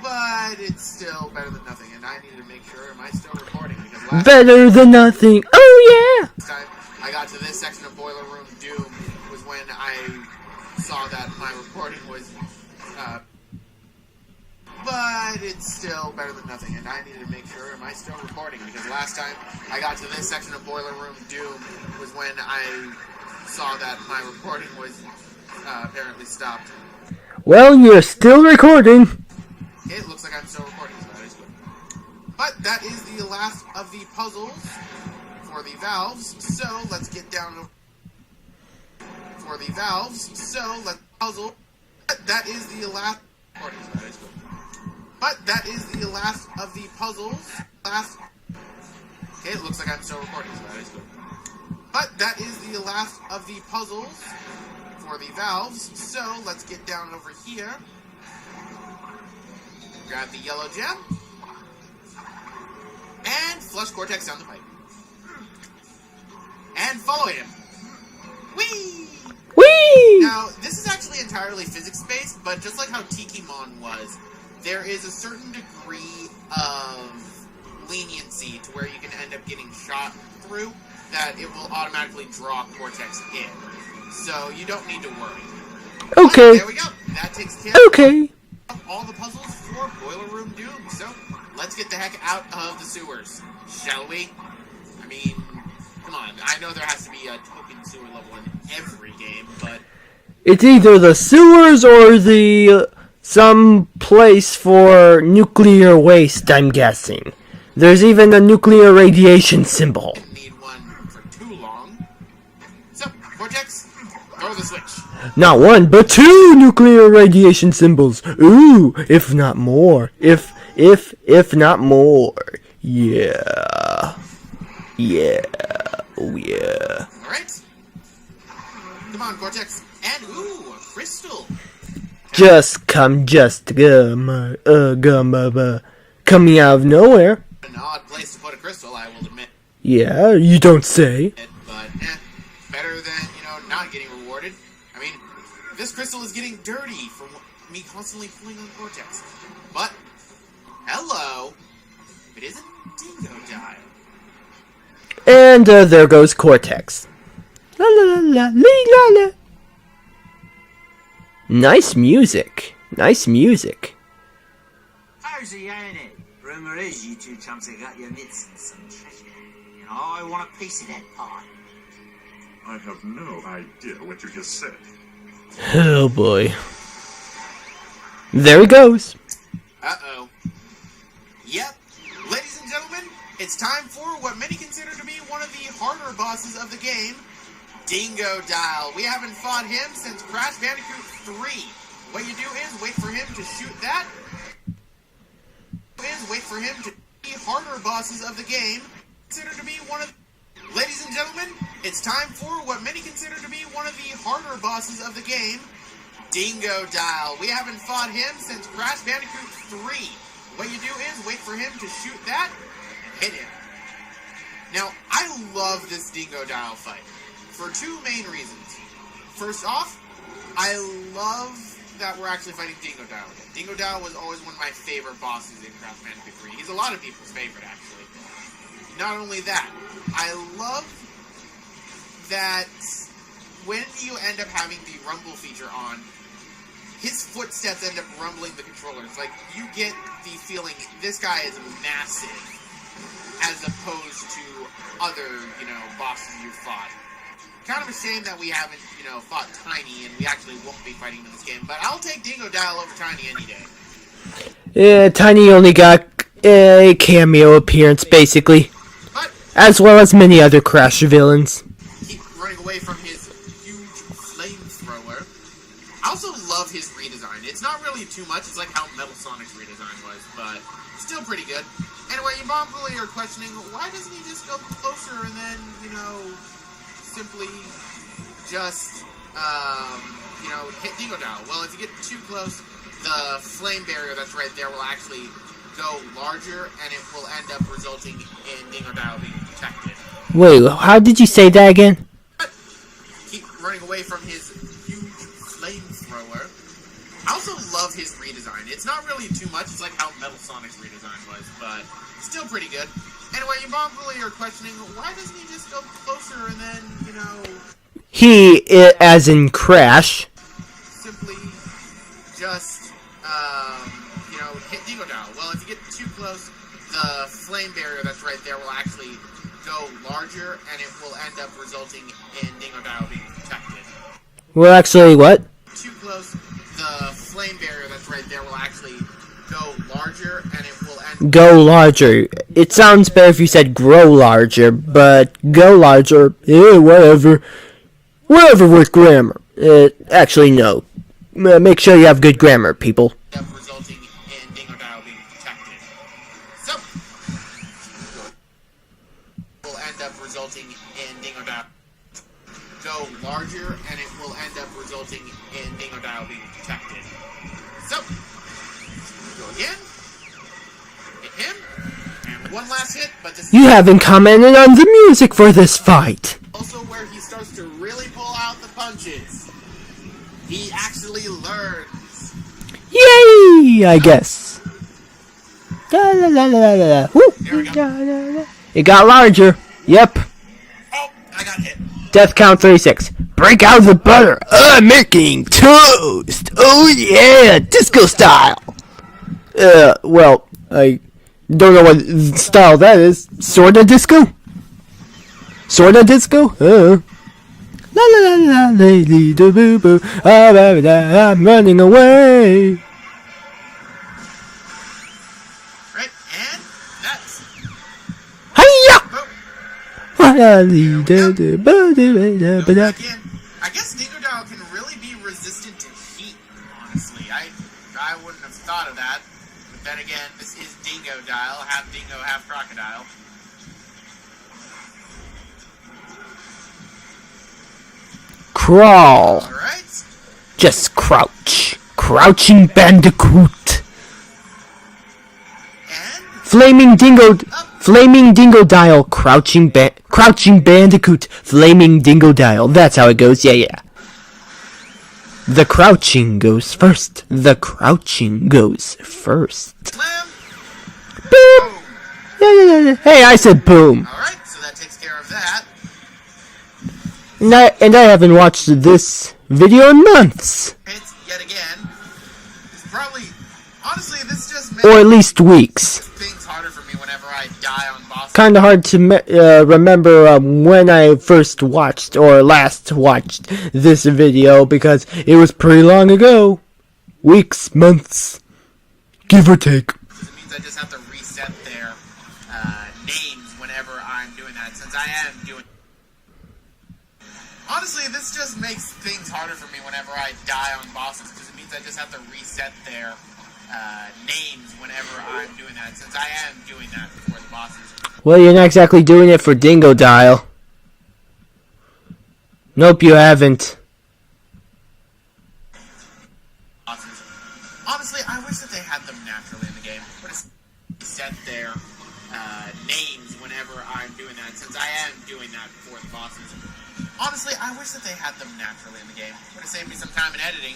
Speaker 2: But it's still better than nothing, and I need to make sure, am I still recording? Because last
Speaker 1: Better than nothing. Oh, yeah.
Speaker 2: time I got to this section of Boiler Room Doom was when I saw that my recording was, but it's still better than nothing, and I need to make sure, am I still recording? Because last time I got to this section of Boiler Room Doom was when I saw that my recording was, apparently stopped.
Speaker 1: Well, you're still recording.
Speaker 2: It looks like I'm still recording, so that is good. But that is the last of the puzzles for the valves, so let's get down to... For the valves, so let's puzzle... That is the last... Recording, so that is good. But that is the last of the puzzles. Okay, it looks like I'm still recording, so that is good. But that is the last of the puzzles for the valves. So let's get down over here. Grab the yellow gem. And flush Cortex down the pipe. And follow him. Whee!
Speaker 1: Whee!
Speaker 2: Now, this is actually entirely physics-based, but just like how Tikimon was, there is a certain degree of leniency to where you can end up getting shot through that it will automatically draw Cortex in. So you don't need to worry.
Speaker 1: Okay.
Speaker 2: But there we go. That takes care
Speaker 1: Okay.
Speaker 2: of all the puzzles for Boiler Room Doom. So let's get the heck out of the sewers, shall we? I mean, come on. I know there has to be a token sewer level in every game, but
Speaker 1: It's either the sewers or the some place for nuclear waste, I'm guessing. There's even a nuclear radiation symbol.
Speaker 2: didn't need one for too long. So, Cortex, throw the switch.
Speaker 1: Not one, but two nuclear radiation symbols. Ooh, if not more. If not more. Yeah. Yeah. Oh yeah.
Speaker 2: Alright. Come on, Cortex. And, ooh, a crystal.
Speaker 1: Coming out of nowhere.
Speaker 2: An odd place to put a crystal, I will admit.
Speaker 1: Yeah, you don't say.
Speaker 2: But, better than, not getting rewarded. I mean, this crystal is getting dirty from me constantly pulling on Cortex. But, hello. It isn't Dingo Dial.
Speaker 1: And there goes Cortex. La la la la la la. Nice music. Nice music.
Speaker 4: How's it, ain't it? Rumour is you two chumps have got your mitts in some treasure. And I want a piece of that pie.
Speaker 3: I have no idea what you just said.
Speaker 1: Oh boy. There he goes.
Speaker 2: Uh-oh. Yep. Ladies and gentlemen, it's time for what many consider to be one of the harder bosses of the game, Dingo Dial. We haven't fought him since Crash Bandicoot 3. What you do is wait for him to shoot that. The harder bosses of the game consider to be one of... Ladies and gentlemen, it's time for what many consider to be one of the harder bosses of the game, Dingo Dial. We haven't fought him since Crash Bandicoot 3. What you do is wait for him to shoot that and hit him. Now, I love this Dingo Dial fight for two main reasons. First off, I love that we're actually fighting Dingo Dial again. Dingo Dial was always one of my favorite bosses in Crash Bandicoot 3. He's a lot of people's favorite, actually. Not only that, I love that when you end up having the rumble feature on, his footsteps end up rumbling the controllers. Like, you get the feeling this guy is massive as opposed to other, bosses you've fought. Kind of a shame that we haven't, fought Tiny, and we actually won't be fighting him in this game. But I'll take Dingo Dial over Tiny any day.
Speaker 1: Yeah, Tiny only got a cameo appearance, basically.
Speaker 2: But
Speaker 1: As well as many other Crash villains.
Speaker 2: keep running away from his huge flamethrower. I also love his redesign. It's not really too much. It's like how Metal Sonic's redesign was, but still pretty good. Anyway, you probably are questioning, why doesn't he just go closer and then, simply just, hit Dingo Dial? Well, if you get too close, the flame barrier that's right there will actually go larger, and it will end up resulting in Dingo Dial being protected.
Speaker 1: Wait, how did you say that again?
Speaker 2: Keep running away from his huge flamethrower. I also love his redesign. It's not really too much. It's like how Metal Sonic's redesign was, but still pretty good. Anyway, you probably are questioning, why doesn't he just go closer and then,
Speaker 1: As in Crash.
Speaker 2: simply just, hit Dingo Dial? Well, if you get too close, the flame barrier that's right there will actually go larger, and it will end up resulting in Dingo Dial being protected.
Speaker 1: Well, actually, what?
Speaker 2: Too close, the flame barrier that's right there will actually go larger, and it will end...
Speaker 1: Go larger. It sounds better if you said grow larger, but go larger, whatever. Whatever with grammar. Actually, no. Make sure you have good grammar, people.
Speaker 2: resulting in Dingo Dial being protected. So, larger, and it will end up resulting in Dingo Dial being protected. So, go again. Hit him. And one last hit, but this is
Speaker 1: You haven't commented on the music for this fight.
Speaker 2: also where he starts to really pull out the punches. He actually learns.
Speaker 1: Yay! I guess. Da, la, la, la, la, la. Woo.
Speaker 2: There we go.
Speaker 1: Da, la, la. It got larger. Yep.
Speaker 2: Oh, I got hit.
Speaker 1: Death count 36. Break out the butter. I'm making toast. Oh yeah, disco style. Well, I don't know what style that is. Sorta disco? Sorta disco? La la la la, lady do boo boo. I'm running away.
Speaker 2: Right, and that's...
Speaker 1: Hiya!
Speaker 2: Oh,
Speaker 1: Back
Speaker 2: again. I guess Dingo Dial can really be resistant to heat, honestly. I wouldn't have thought of that. But then again, this is Dingo Dial. Half dingo, half crocodile.
Speaker 1: Crawl.
Speaker 2: Alright.
Speaker 1: Just crouch. Crouching bandicoot.
Speaker 2: And...
Speaker 1: Flaming dingo dial. Crouching bandicoot. Flaming dingo dial. That's how it goes. Yeah. The crouching goes first. The crouching goes first.
Speaker 2: slam.
Speaker 1: Boom.
Speaker 2: Boom.
Speaker 1: Hey, I said boom.
Speaker 2: Alright, so that takes care of that.
Speaker 1: And I haven't watched this video in months.
Speaker 2: Hits yet again. It's probably... Honestly, this just makes
Speaker 1: Or at least weeks.
Speaker 2: things harder for me whenever I die on boss.
Speaker 1: Kinda hard to remember when I first watched or last watched this video because it was pretty long ago. Weeks, months, give or take.
Speaker 2: It means I just have to reset their names whenever I'm doing that, since I am doing... Honestly, this just makes things harder for me whenever I die on bosses, because it means I just have to reset their names whenever I'm doing that, since I am doing that for the bosses.
Speaker 1: Well, you're not exactly doing it for Dingo Dial. Nope, you haven't.
Speaker 2: Honestly, I wish that they had them naturally in the game. But it's set their names whenever I'm doing that, since I am doing that for the bosses. Honestly, I wish that they had them naturally in the game. Would have saved me some time in editing.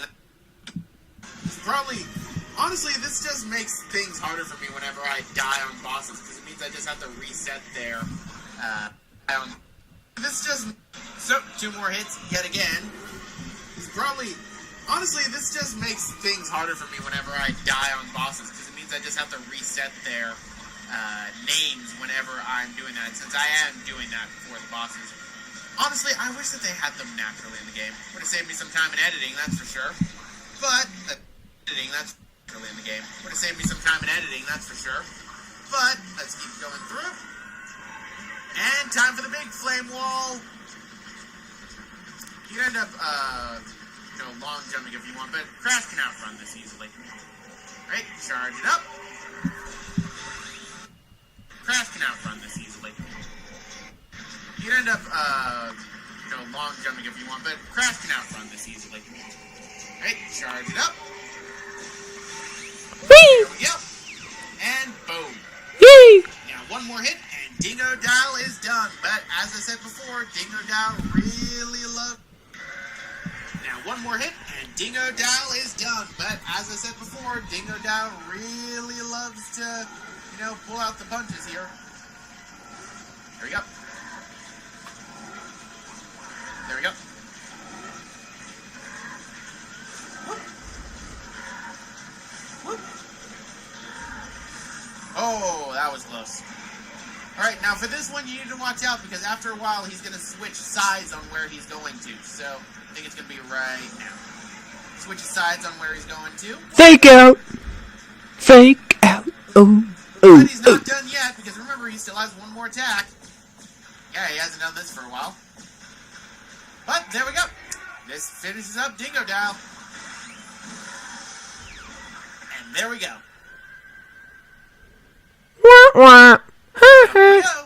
Speaker 2: Probably, honestly, this just makes things harder for me whenever I die on bosses, because it means I just have to reset their this just... So, 2 more hits yet again. Probably... Honestly, this just makes things harder for me whenever I die on bosses, because it means I just have to reset their names whenever I'm doing that, since I am doing that for the bosses. Honestly, I wish that they had them naturally in the game. Would have saved me some time in editing, that's for sure. But, editing, that's naturally in the game. Would have saved me some time in editing, that's for sure. But, let's keep going through. And time for the big flame wall. You end up, long jumping if you want, but Crash can outrun this easily. Right, charge it up. Crash can outrun this easily. You end up, long jumping if you want, but Crash can outrun this easily. Right, charge it up.
Speaker 1: Whee!
Speaker 2: There we go. And boom.
Speaker 1: Yay!
Speaker 2: Now, one more hit, and Dingo Dial is done. But, as I said before, Dingo Dial really loves... Now, one more hit, and Dingo Dial is done. But, as I said before, Dingo Dial really loves to, pull out the punches here. There we go. There we go. Whoop. Whoop. Oh, that was close. Alright, now for this one, you need to watch out, because after a while, he's going to switch sides on where he's going to. So, I think it's going to be right now. Switch sides on where he's going to.
Speaker 1: Fake out! Fake out! Oh, oh,
Speaker 2: But he's not done yet, because remember, he still has one more attack. Yeah, he hasn't done this for a while. But, there we go. This finishes up Dingo Dial. And there we go.
Speaker 1: Wah, wah.
Speaker 2: There we go.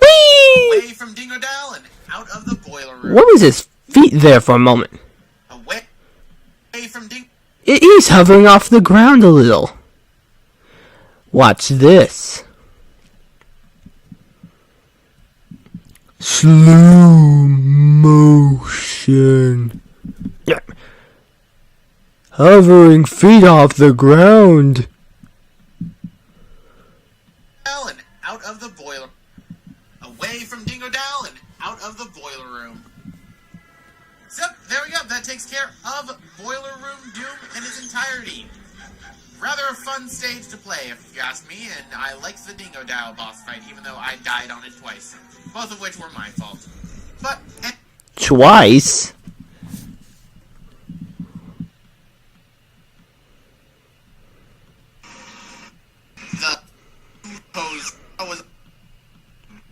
Speaker 1: Whee!
Speaker 2: Away from Dingo Dial and out of the boiler room.
Speaker 1: What was his feet there for a moment.
Speaker 2: Away from Ding.
Speaker 1: It is hovering off the ground a little. Watch this. Slow motion. Hovering feet off the ground.
Speaker 2: And out of the boiler. Away from Dingo Dal and out of the boiler room. So, there we go. That takes care of Boiler Room Doom in its entirety. Rather a fun stage to play, if you ask me, and I liked the Dingo Dal boss fight, even though I died on it twice. Both of which were my fault. But...
Speaker 1: Twice?
Speaker 2: The... pose... was...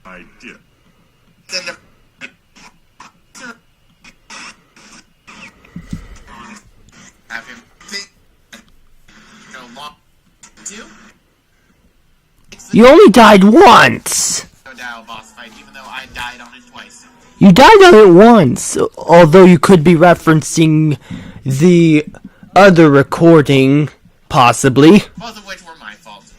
Speaker 3: I did.
Speaker 2: Then the... have him think... no long... two?
Speaker 1: You only died once!
Speaker 2: Dingo Dal boss fight, even though I died on it twice.
Speaker 1: You died on it once, although you could be referencing the other recording, possibly.
Speaker 2: Both of which were my fault.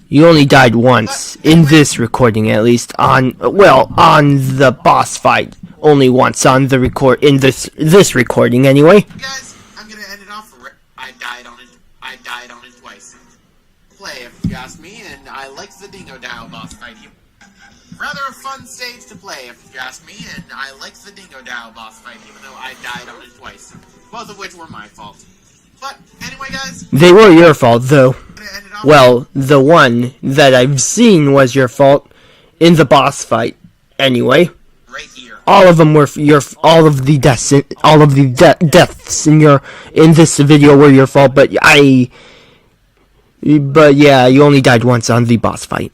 Speaker 1: You only died once, in this recording at least, on the boss fight. Only once on the in this recording anyway.
Speaker 2: Guys, I'm gonna end it off for I died on it twice. Play, if you ask me, and I liked the Dingo Dal boss fight. Rather a fun stage to play, if you ask me, and I liked the Dingo Dal boss fight, even though I died on it twice. Both of which were my fault. But, anyway guys...
Speaker 1: They were your fault, though.
Speaker 2: I'm gonna end it off.
Speaker 1: Well, the one that I've seen was your fault in the boss fight. Anyway,
Speaker 2: Right here.
Speaker 1: all of them were all of the deaths in this video were your fault. But yeah, you only died once on the boss fight.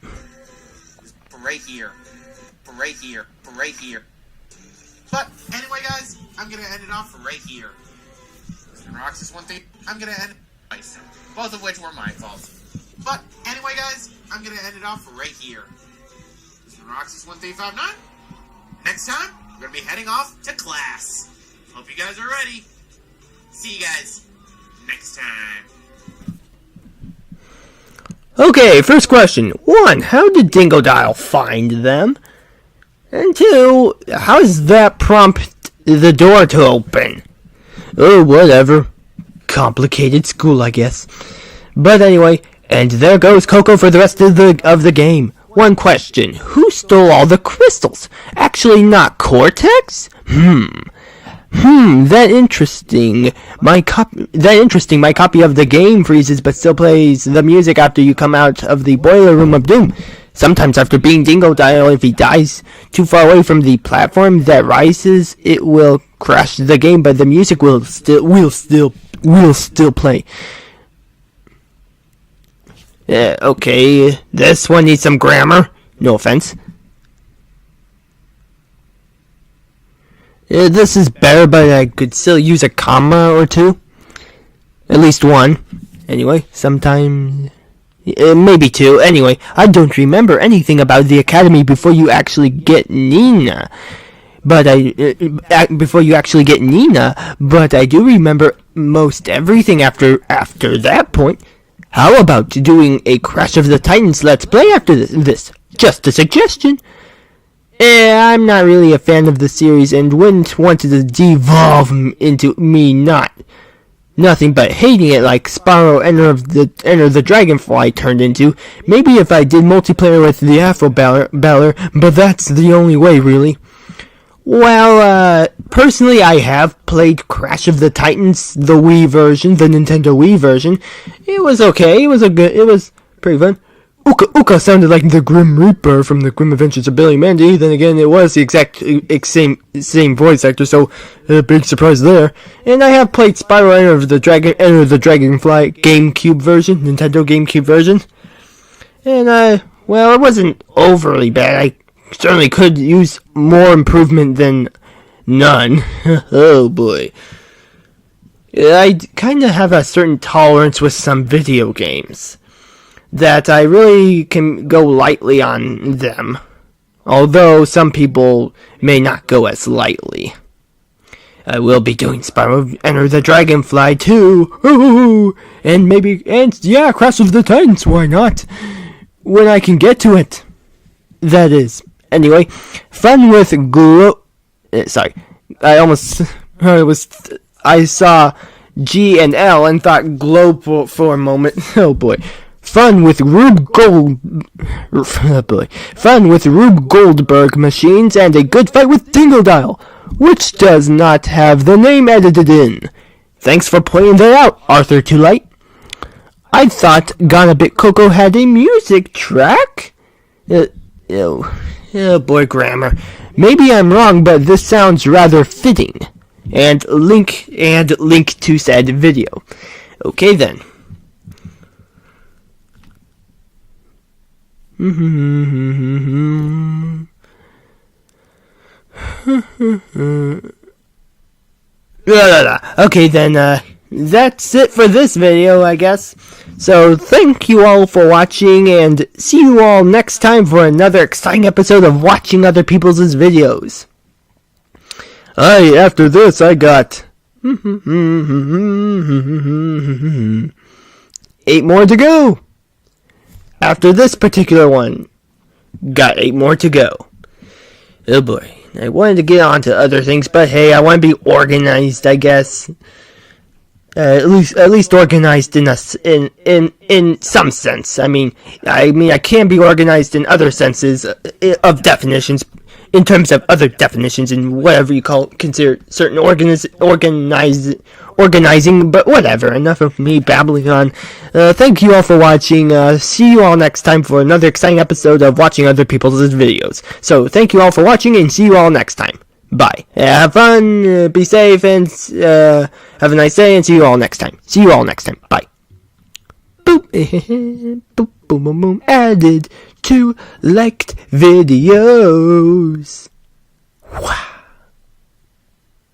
Speaker 2: Right here. Right here. Right here. But, anyway guys, I'm gonna end it off right here. Roxas one thing, I'm gonna end it twice. Both of which were my fault. But, anyway guys, I'm gonna end it off right here. Roxas 1359. Next time, we're gonna be heading off to class. Hope you guys are ready. See you guys next time.
Speaker 1: Okay, first question. 1. How did Dingo Dial find them? And 2. How does that prompt the door to open? Oh, whatever. Complicated school, I guess. But anyway, and there goes Coco for the rest of the game. One question. Who stole all the crystals? Actually not Cortex? That interesting. My copy of the game freezes but still plays the music after you come out of the boiler room of doom. Sometimes after being Dingo Dial, if he dies too far away from the platform that rises, it will crash the game, but the music will still play. Okay, this one needs some grammar. No offense. This is better, but I could still use a comma or two. At least one. Anyway, sometimes... maybe two. Anyway, I don't remember anything about the academy before you actually get Nina. But I do remember most everything after that point. How about doing a Crash of the Titans Let's Play after this? Just a suggestion. I'm not really a fan of the series and wouldn't want to devolve into me nothing but hating it like Spyro Enter the Dragonfly turned into. Maybe if I did multiplayer with the Afro Baller, but that's the only way, really. Well, personally, I have played Crash of the Titans, the Wii version, the Nintendo Wii version. It was okay. It was pretty fun. Uka sounded like the Grim Reaper from the Grim Adventures of Billy Mandy. Then again, it was the exact same voice actor, so a big surprise there. And I have played Spyro Enter the Dragonfly GameCube version, Nintendo GameCube version. And well, it wasn't overly bad. I certainly could use more improvement than none. Oh boy. I kind of have a certain tolerance with some video games that I really can go lightly on them, although some people may not go as lightly. I will be doing Spyro Enter the Dragonfly too. Ooh, and yeah, Crash of the Titans, why not? When I can get to it. That is. Anyway, fun with sorry. I saw G and L and thought globe for a moment. Oh boy. Fun with Rube Goldberg machines and a good fight with Dingodile, which does not have the name edited in. Thanks for pointing that out, Arthur Too Light. I thought Gonna Bit Coco had a music track? Oh boy, grammar. Maybe I'm wrong, but this sounds rather fitting. And link to said video. Okay then. Okay then, that's it for this video, I guess. So thank you all for watching, and see you all next time for another exciting episode of watching other people's videos. After this I got 8 more to go. After this particular one, got 8 more to go. Oh boy, I wanted to get on to other things, but hey, I want to be organized, I guess. At least organized in some sense. I mean, I can be organized in other senses of definitions, in terms of other definitions and whatever you consider certain organizing, but whatever, enough of me babbling on. Thank you all for watching. See you all next time for another exciting episode of watching other people's videos. So thank you all for watching, and see you all next time. Bye. Have fun, be safe, and have a nice day, and see you all next time. See you all next time. Bye. Boop. Boop, boom, boom, boom. Added to liked videos. Wow.